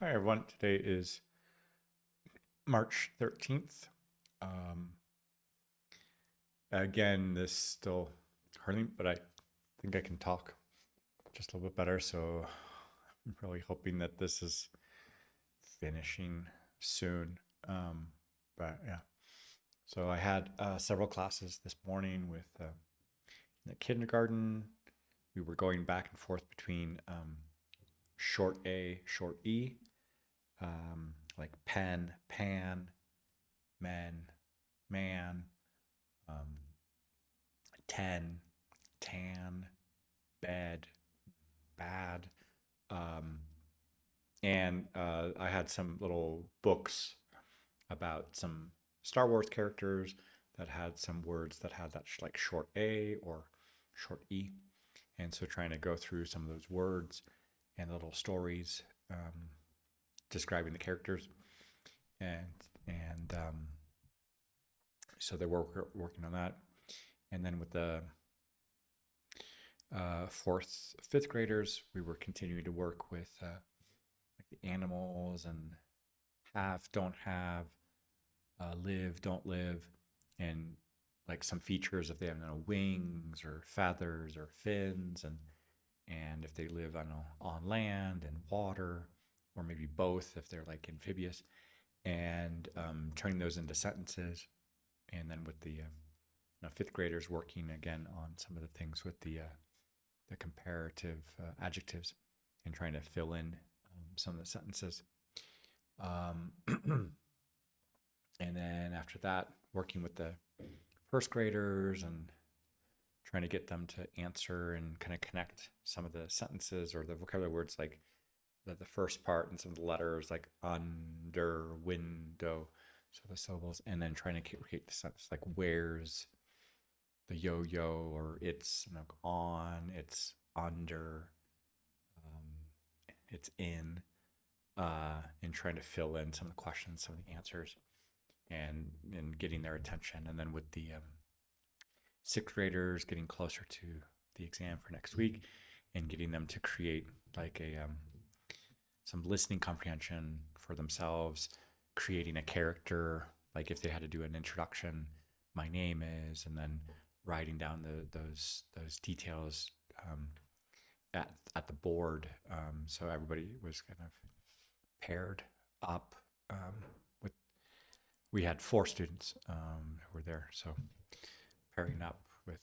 Hi, everyone. Today is March 13th. Um, Again, this still hurting, but I think I can talk just a little bit better. So I'm really hoping that this is finishing soon. But yeah, so I had several classes this morning with the kindergarten. We were going back and forth between short A, short E, like pen, pan, men, man, um, 10, tan, bed, bad. Um, and I had some little books about some Star Wars characters that had some words that had that like short A or short E. And so trying to go through some of those words and little stories describing the characters. And, and so they were working on that. And then with the fourth, fifth graders, we were continuing to work with like the animals and have, don't have, live, don't live, and like some features if they have wings or feathers or fins, and if they live on land and water, or maybe both if they're like amphibious, and turning those into sentences, and then with the fifth graders working again on some of the things with the comparative adjectives and trying to fill in some of the sentences. Um, and then after that, working with the first graders and trying to get them to answer and kind of connect some of the sentences or the vocabulary words, like the first part and some of the letters like under, window, so the syllables, and then trying to create the sentence like where's the yo-yo, or it's on, it's under, it's in, and trying to fill in some of the questions, some of the answers, and getting their attention. And then with the sixth graders, getting closer to the exam for next week, and getting them to create like a some listening comprehension for themselves, creating a character, like if they had to do an introduction, my name is, and then writing down those details at the board. So everybody was kind of paired up with. We had four students who were there, so pairing up with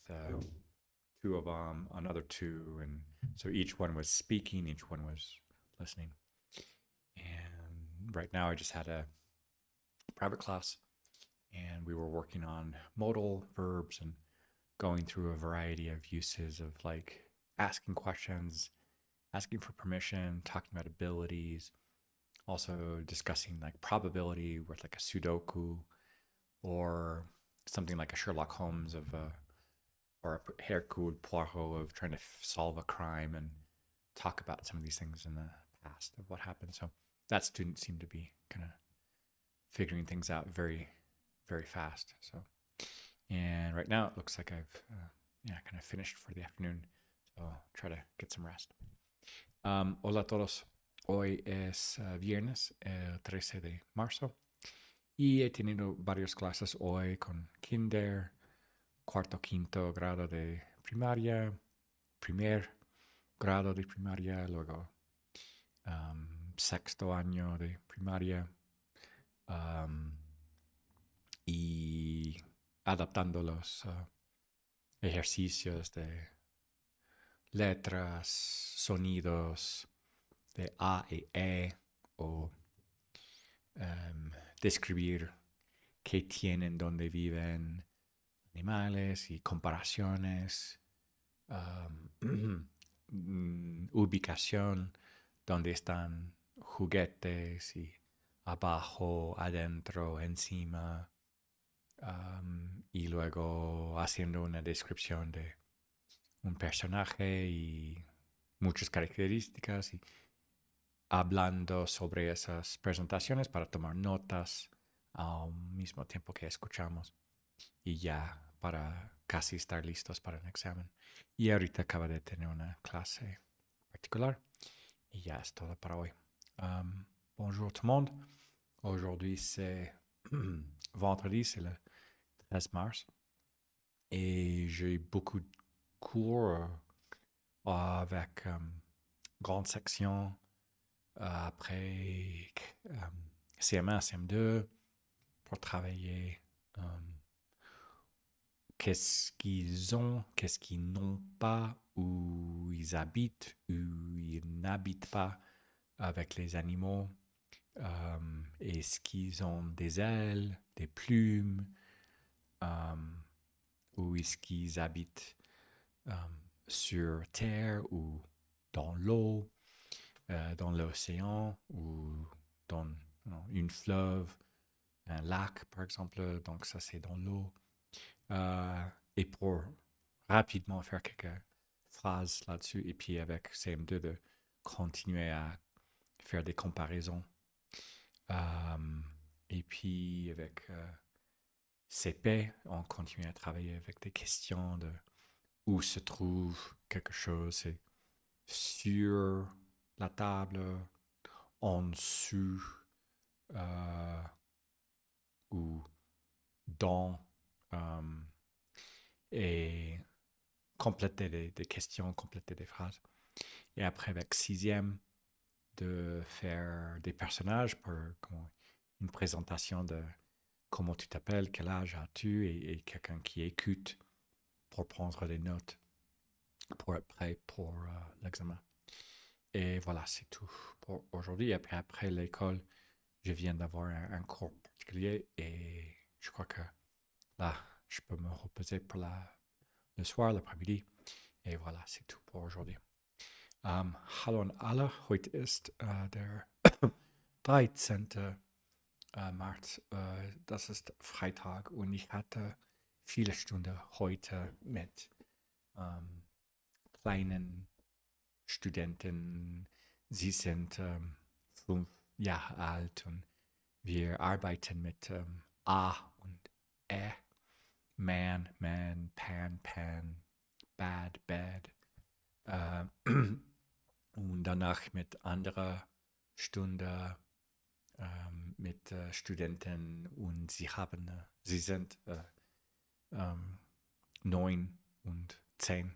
two of them, another two, and so each one was speaking, each one was listening. And right now, I just had a private class, and we were working on modal verbs and going through a variety of uses of like asking questions, asking for permission, talking about abilities, also discussing like probability with like a Sudoku or something like a Sherlock Holmes of or a Hercule Poirot of trying to solve a crime and talk about some of these things in the past of what happened. So that student seemed to be kind of figuring things out very, very fast. So, and right now it looks like I've kind of finished for the afternoon. So I'll try to get some rest. Hola a todos. Hoy es viernes, el 13 de marzo, y he tenido varias clases hoy con kinder, cuarto, quinto grado de primaria, primer grado de primaria, luego sexto año de primaria, y adaptando los ejercicios de letras, sonidos de A y E, o describir qué tienen, dónde viven animales y comparaciones, ubicación, dónde están juguetes y abajo, adentro, encima, y luego haciendo una descripción de un personaje y muchas características y hablando sobre esas presentaciones para tomar notas al mismo tiempo que escuchamos y ya para casi estar listos para el examen. Y ahorita acaba de tener una clase particular y ya es todo para hoy. bonjour tout le monde. Aujourd'hui, c'est vendredi, c'est le 13 mars. Et j'ai beaucoup de cours avec grande section après CM1, CM2 pour travailler qu'est-ce qu'ils ont, qu'est-ce qu'ils n'ont pas, où ils habitent, où ils n'habitent pas avec les animaux. Est-ce qu'ils ont des ailes, des plumes, ou est-ce qu'ils habitent sur terre ou dans l'eau, dans l'océan ou dans une fleuve, un lac par exemple, donc ça c'est dans l'eau. Et pour rapidement faire quelques phrases là-dessus, et puis avec CM2 de continuer à faire des comparaisons. Et puis avec CP, on continue à travailler avec des questions de où se trouve quelque chose, c'est sur la table, en dessous, ou dans, et compléter des questions, compléter des phrases. Et après, avec sixième, de faire des personnages pour une présentation de comment tu t'appelles, quel âge as-tu, et quelqu'un qui écoute pour prendre des notes pour être prêt pour l'examen. Et voilà, c'est tout pour aujourd'hui. Après l'école, je viens d'avoir un cours particulier et je crois que là, je peux me reposer pour le soir, l'après-midi. Et voilà, c'est tout pour aujourd'hui. Hallo an alle, heute ist der 13. März, das ist Freitag und ich hatte viele Stunden heute mit kleinen Studenten. Sie sind 5 Jahre alt und wir arbeiten mit A und E. Man, man, pan, pan, bad, bad. Und danach mit anderer Stunde mit Studenten und sie sind 9 und 10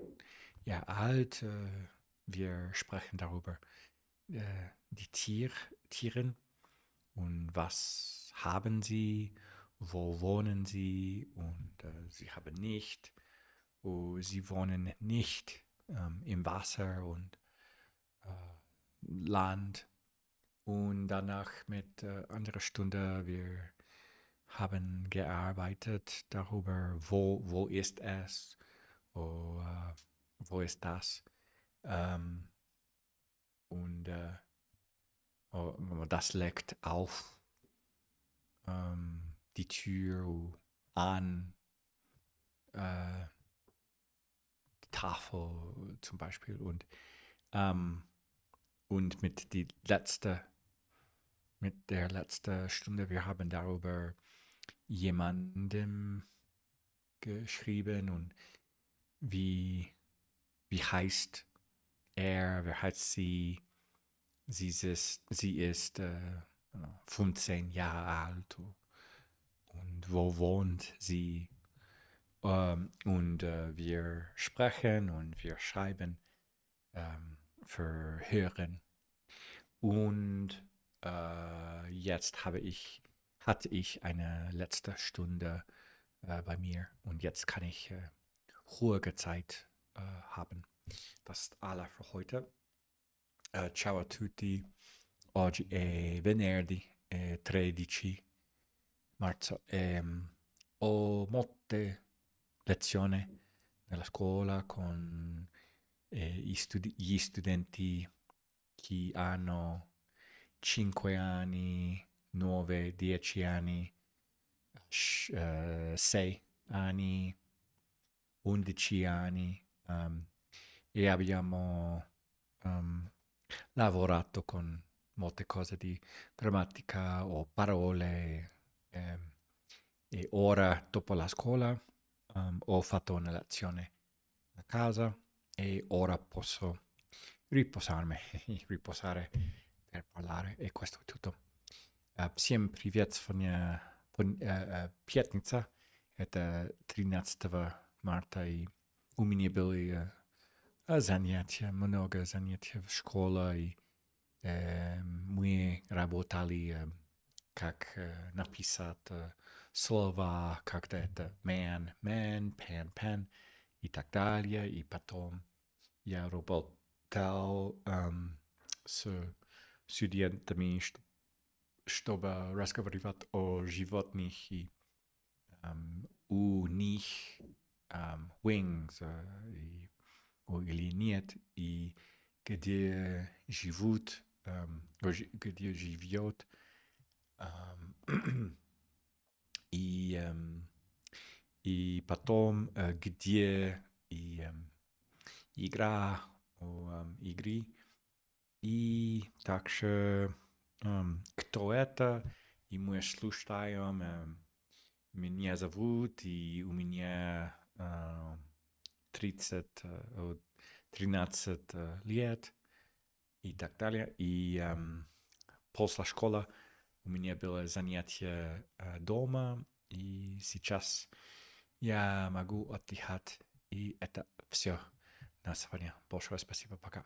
Jahre alt. Wir sprechen darüber die Tieren und was haben sie, wo wohnen sie und sie haben nicht, sie wohnen nicht im Wasser und Land. Und danach mit anderer Stunde, wir haben gearbeitet darüber, wo ist es, wo ist das. Und das legt auf die Tür an, die Tafel zum Beispiel. Und mit der letzten Stunde, wir haben darüber jemandem geschrieben und wie heißt er, wer heißt sie, sie ist 15 Jahre alt und wo wohnt sie, und wir sprechen und wir schreiben für Hören. Und jetzt hatte ich eine letzte Stunde bei mir und jetzt kann ich ruhige Zeit haben. Das ist alles für heute. Ciao a tutti. Oggi è venerdì 13 marzo. Ho molte lezioni nella scuola con gli studenti che hanno 5 anni, 9, 10 anni, 6 anni, 11 anni, e abbiamo lavorato con molte cose di grammatica o parole, e ora dopo la scuola ho fatto una lezione a casa e ora posso riposare per parlare. e questo è tutto. Всем привет, сегодня пятница, это 13 марта, и у меня были занятия, много занятий в школе, и мы работали, как написать слова, когда это man, pan, и так далее, и потом я работал с студентами, чтобы разговаривать о животных, и у них wings или нет, и где живут, где живет, и потом где и игра, игры, и также кто это, и мы слушаем, меня зовут, и у меня 13 лет, и так далее. И после школы у меня было занятие дома, и сейчас я могу отдыхать. И это все на сегодня. Большое спасибо, пока.